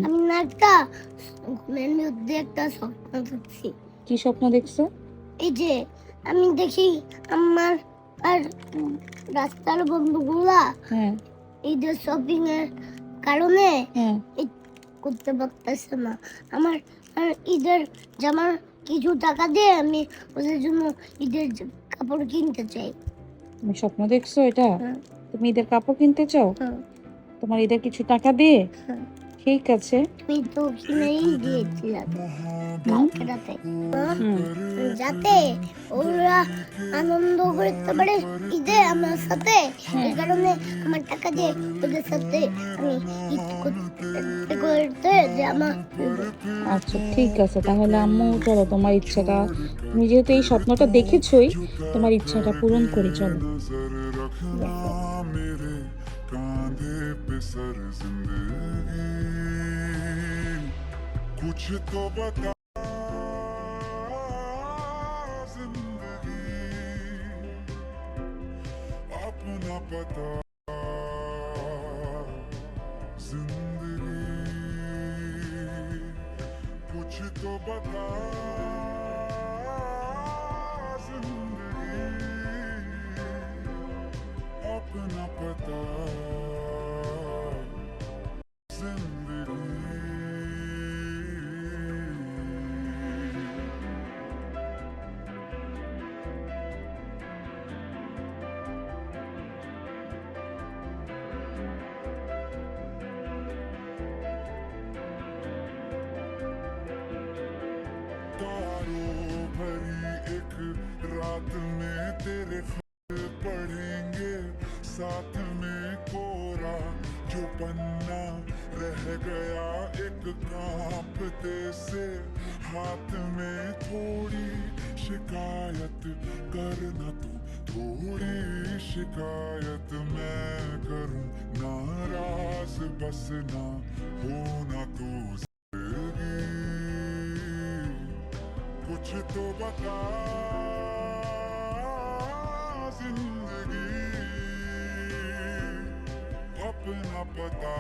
আমি না একটা ঘুমের মধ্যে একটা স্বপ্ন দেখছি। কি স্বপ্ন দেখছো? এই যে আমি দেখি আমার আর রাস্তার বন্ধুগুলা হ্যাঁ ঈদের শপিং এর কারণে হ্যাঁ ঈদ করতে পারতেছে না। আমার আর ঈদের জামার কিছু টাকা দিয়ে আমি ওদের জন্য ঈদের কাপড় কিনতে চাই। তুমি স্বপ্ন দেখছো এটা? হ্যাঁ, তুমি ঈদের কাপড় কিনতে চাও? হ্যাঁ, তোমার ঈদের কিছু টাকা দিয়ে? হ্যাঁ। ঠিক আছে। তুমি তো কিনেই দিয়েছিলাম হুম রাতে, হুম যাতে ওরা আনন্দ করতে পারে ঈদে আমার সাথে। এই কারণে আমার টাকা দিয়ে ওদের সাথে আমি ঈদ করতে জামা কিনবো। আচ্ছা ঠিক আছে, তাহলে আম্মু চলো তোমার ইচ্ছাটা, তুমি যেহেতু এই স্বপ্নটা দেখেছোই, তোমার ইচ্ছাটা পূরণ করি চলো। कुछ तो बता जिंदगी अपना पता जिंदगी कुछ तो बता जिंदगी अपना पता तारों भरी एक रात में तेरे खत पढ़ेंगे, साथ में कोरा जो पन्ना रह गया एक कांपते से हाथ में। थोड़ी शिकायत करना तू, थोड़ी शिकायत मैं करूं, नाराज बस ना होना तू। कुछ तो बता जिंदगी अपना पता